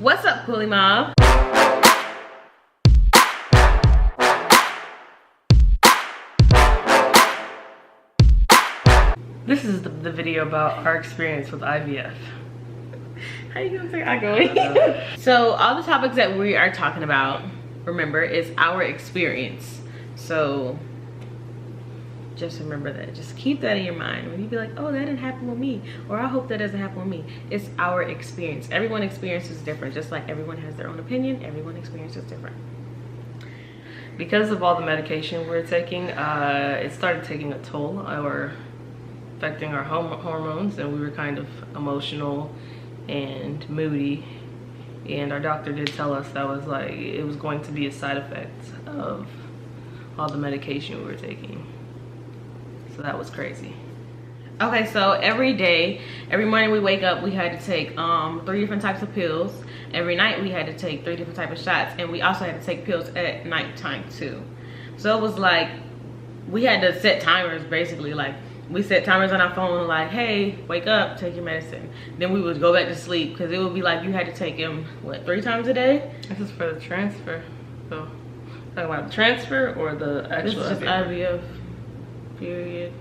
What's up, Coolie Mob? This is the video about our experience with IVF. How you gonna say I go? So all the topics that we are talking about, remember, is our experience. So just remember that. Just keep that in your mind. When you be like, oh, that didn't happen with me, or I hope that doesn't happen with me. It's our experience. Everyone's experience is different. Just like everyone has their own opinion, everyone's experience is different. Because of all the medication we're taking, it started taking a toll or affecting our hormones, and we were kind of emotional and moody. And our doctor did tell us that was like, it was going to be a side effect of all the medication we were taking. So that was crazy. Okay, so every morning we wake up, we had to take 3 different types of pills. Every night we had to take 3 different types of shots, and we also had to take pills at nighttime too. So it was like we had to set timers, basically. Like we set timers on our phone, like, hey, wake up, take your medicine. Then we would go back to sleep, because it would be like you had to take them, what, 3 times a day? This is for the transfer. So talking about the transfer or the actual? This is just IVF. Period.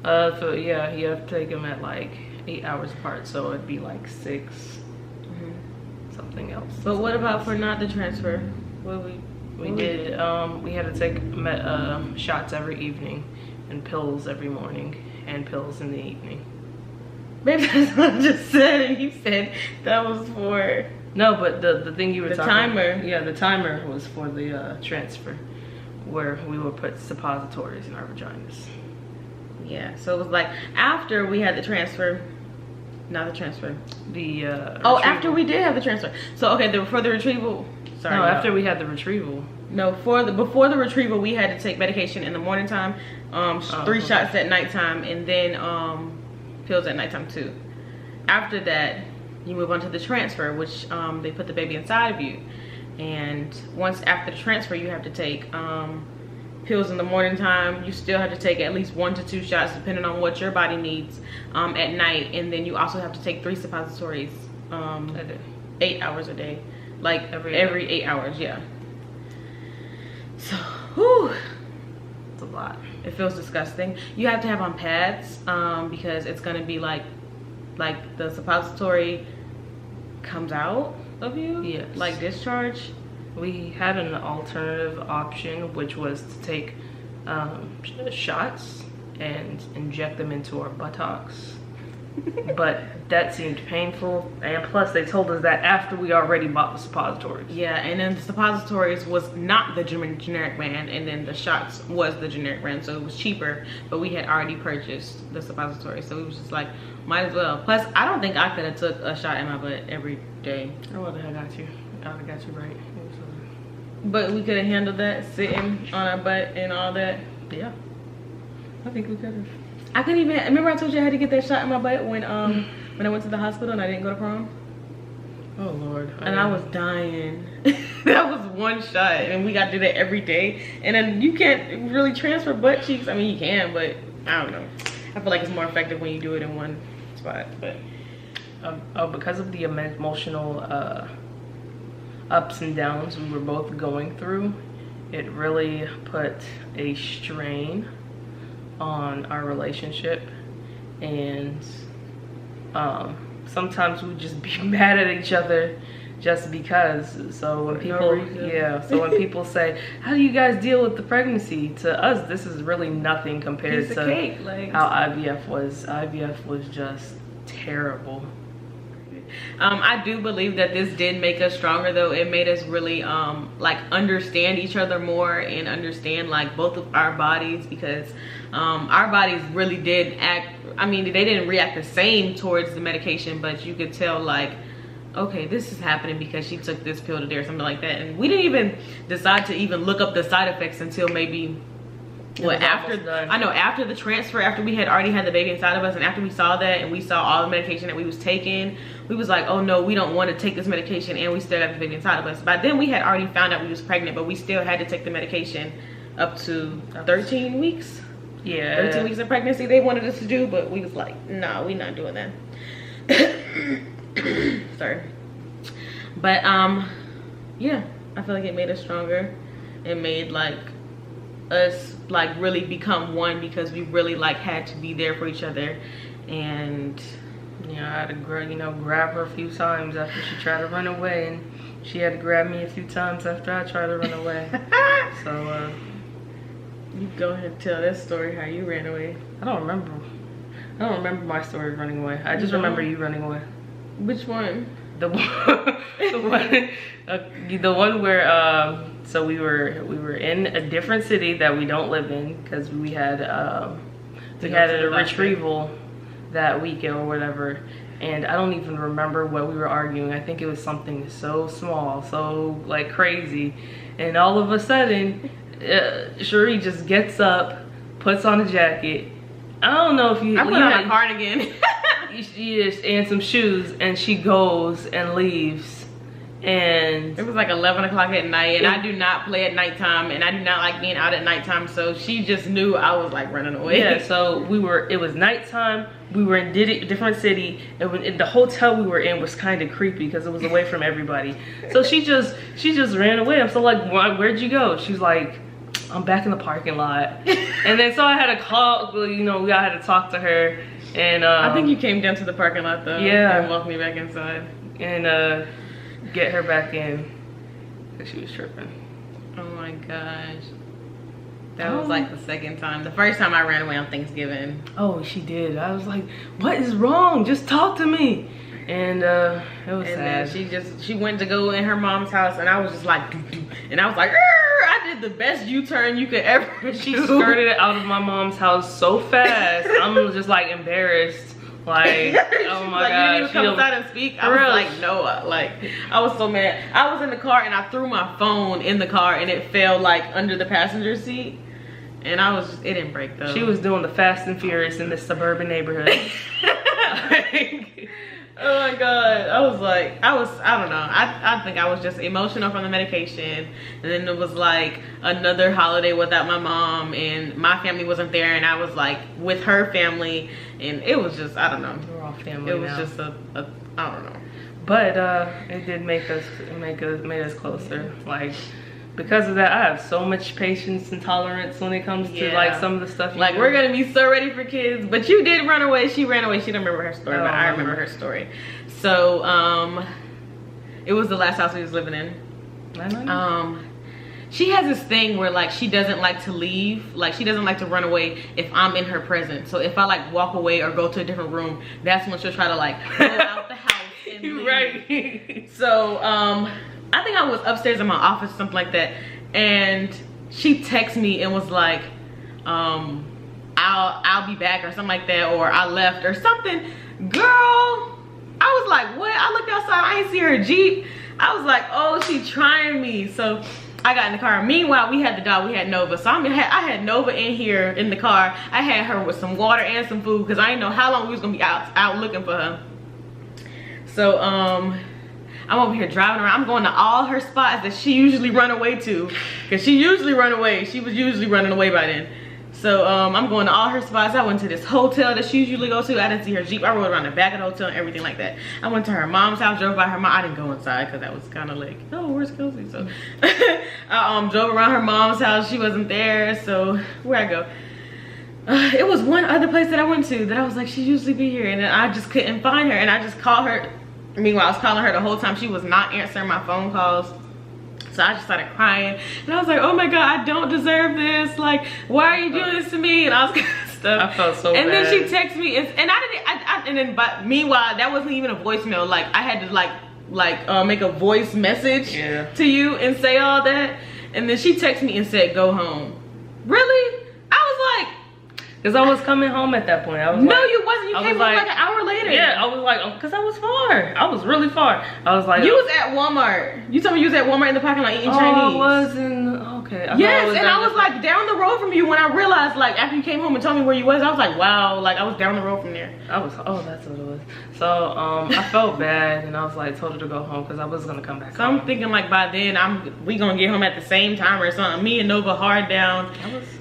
So yeah, you have to take them at like 8 hours apart, so it'd be like 6 something else. But what about for not the transfer? What we did we had to take shots every evening and pills every morning and pills in the evening. Baby, that's what I just said, and you said that was for... No, but the thing you were talking timer. about, yeah, the timer was for the transfer, where we would put suppositories in our vaginas. Yeah, so it was like after we had the transfer, not the transfer. The oh, after we did have the transfer. So okay, for the retrieval. Sorry. No, after we had the retrieval. No, before the retrieval, we had to take medication in the morning time, 3 shots at nighttime, and then pills at nighttime too. After that, you move on to the transfer, which they put the baby inside of you. And once after the transfer, you have to take pills in the morning time. You still have to take at least 1 to 2 shots depending on what your body needs at night. And then you also have to take 3 suppositories 8 hours a day, like every 8 hours. Yeah. So whew, it's a lot. It feels disgusting. You have to have on pads because it's gonna be like the suppository comes out of you. Yes. Like discharge. We had an alternative option, which was to take shots and inject them into our buttocks. But that seemed painful, and plus they told us that after we already bought the suppositories. Yeah, and then the suppositories was not the generic brand, and then the shots was the generic brand, so it was cheaper, but we had already purchased the suppositories, so it was just like, might as well. Plus, I don't think I could have took a shot in my butt every day. I would have got you. I would have got you right. But we could have handled that, sitting on our butt and all that. Yeah, I think we could have. I couldn't even, remember I told you I had to get that shot in my butt when I went to the hospital and I didn't go to prom? Oh Lord. And I was dying. That was 1 shot, and we got to do that every day. And then you can't really transfer butt cheeks. I mean, you can, but I don't know. I feel like it's more effective when you do it in one spot. But because of the emotional ups and downs we were both going through, it really put a strain on our relationship. And sometimes we'd just be mad at each other just because. So when people so when people say, how do you guys deal with the pregnancy, to us this is really nothing compared to cake, like, how IVF was. IVF was just terrible. I do believe that this did make us stronger, though. It made us really like understand each other more and understand like both of our bodies, because our bodies really did act, I mean, they didn't react the same towards the medication, but you could tell like, okay, this is happening because she took this pill today or something like that. And we didn't even decide to even look up the side effects until maybe after the transfer, after we had already had the baby inside of us, and after we saw that and we saw all the medication that we was taking, we was like, oh no, we don't want to take this medication, and we still got the baby inside of us. By then we had already found out we was pregnant, but we still had to take the medication up to 13 weeks. Yeah, 13 weeks of pregnancy they wanted us to do, but we was like, no, we not doing that. Sorry. But yeah, I feel like it made us stronger. It made like us like really become one, because we really like had to be there for each other. And yeah, I had to grab her a few times after she tried to run away, and she had to grab me a few times after I tried to run away. So you go ahead and tell that story, how you ran away. I don't remember my story of running away. I just remember you running away. Which one? The one where so we were in a different city that we don't live in, because we had a retrieval that weekend or whatever, and I don't even remember what we were arguing. I think it was something so small, so like crazy, and all of a sudden Cherie just gets up, puts on a jacket. I don't know if I put on a cardigan. Yes, and some shoes, and she goes and leaves. And it was like 11 o'clock at night, and I do not play at nighttime, and I do not like being out at nighttime, so she just knew I was like running away. Yeah, so it was nighttime, we were in a different city, and the hotel we were in was kind of creepy because it was away from everybody. So she just ran away. I'm so like, where'd you go? She's like, I'm back in the parking lot. And then so I had to call, I had to talk to her, and I think you came down to the parking lot though. Yeah, and walked me back inside and get her back in because she was tripping. Oh my gosh, that was like the second time. The first time I ran away on Thanksgiving. Oh, she did. I was like, what is wrong? Just talk to me. And it was sad. Then she went to go in her mom's house, and I was just like, doo-doo. And I was like, I did the best U-turn you could ever. She skirted out of my mom's house so fast. I'm just like embarrassed. Like, oh my like, god, you didn't even come outside and speak. I was like, no, like, I was so mad. I was in the car, and I threw my phone in the car, and it fell like under the passenger seat, and it didn't break though. She was doing the Fast and Furious in this suburban neighborhood. Oh my god, I don't know, I think I was just emotional from the medication, and then it was like another holiday without my mom, and my family wasn't there, and I was like with her family, and it was just, I don't know, we're all family. It was now. just I don't know, but it did made us closer. Like, because of that, I have so much patience and tolerance when it comes to like some of the stuff. Like, we're gonna be so ready for kids. But you did run away. She ran away. She didn't remember her story, but I remember her story. So it was the last house we was living in. She has this thing where like she doesn't like to leave. Like, she doesn't like to run away if I'm in her presence. So if I like walk away or go to a different room, that's when she'll try to like go out the house and leave. Right. So I think I was upstairs in my office or something like that, and she texted me and was like, I'll be back or something like that, or I left or something. Girl, I was like, what? I looked outside, I ain't see her Jeep. I was like, oh, she trying me. So I got in the car. Meanwhile, we had the dog, we had Nova. So I had Nova in here in the car. I had her with some water and some food, because I didn't know how long we was gonna be out looking for her. So I'm over here driving around. I'm going to all her spots that she usually run away to, because she usually run away. She was usually running away by then. So I'm going to all her spots. I went to this hotel that she usually goes to. I didn't see her Jeep. I rode around the back of the hotel and everything like that. I went to her mom's house, drove by her mom. I didn't go inside because that was kind of like, oh, where's Kelsey? So I drove around her mom's house. She wasn't there. So where'd I go? It was one other place that I went to that I was like, she usually be here, and I just couldn't find her, and I just called her. Meanwhile, I was calling her the whole time. She was not answering my phone calls. So I just started crying, and I was like, oh my god, I don't deserve this. Like, why are you doing this to me? And I was stuff. I felt so bad. And then she texted me, but meanwhile, that wasn't even a voicemail. Like, I had to make a voice message to you and say all that. And then she texted me and said, go home. Really? I was like, because I was coming home at that point. I was no, like, you wasn't. You came home like an hour later. Yeah, I was like, because I was far. I was really far. I was like, you was at Walmart. You told me you was at Walmart in the parking lot eating Chinese. I was in, okay. Yes, and I was like down the road from you when I realized, like, after you came home and told me where you was, I was like, wow, like I was down the road from there. Oh, that's what it was. So I felt bad, and I was like, told her to go home because I was gonna come back. So home. I'm thinking like by then we gonna get home at the same time or something. Me and Nova hard down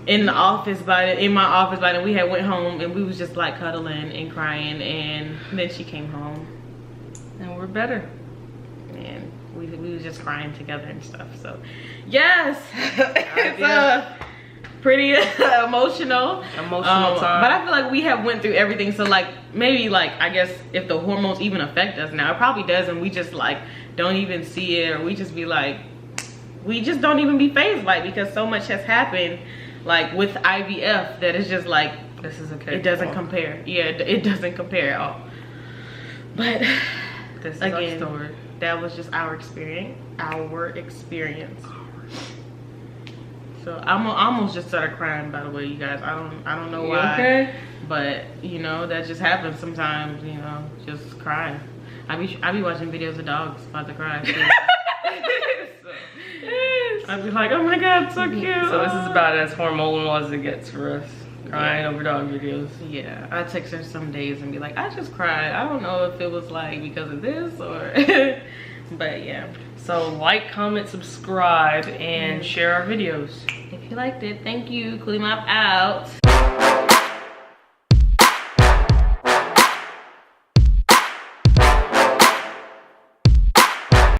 in my office by then. We had went home and we was just like cuddling and crying, and then she came home. And we're better. And we was just crying together and stuff. So yes, it's pretty emotional time. But I feel like we have went through everything. So like maybe like I guess if the hormones even affect us now, it probably does, and we just like don't even see it, or we just be like, we just don't even be phased by it, because so much has happened like with IVF that it's just like, this is okay. It doesn't compare. Yeah, it doesn't compare at all. But this is again, our story. That was just our experience. So I almost just started crying, by the way, you guys. I don't know why. Okay? But you know, that just happens sometimes, you know, just crying. I be watching videos of dogs about to cry. So, I'd be like, oh my god, so cute. So this is about as hormonal as it gets for us. Crying over dog videos. Yeah, I text her some days and be like, I just cried. I don't know if it was like because of this or but yeah. So like, comment, subscribe, and share our videos. If you liked it, thank you. Coolie Mop out.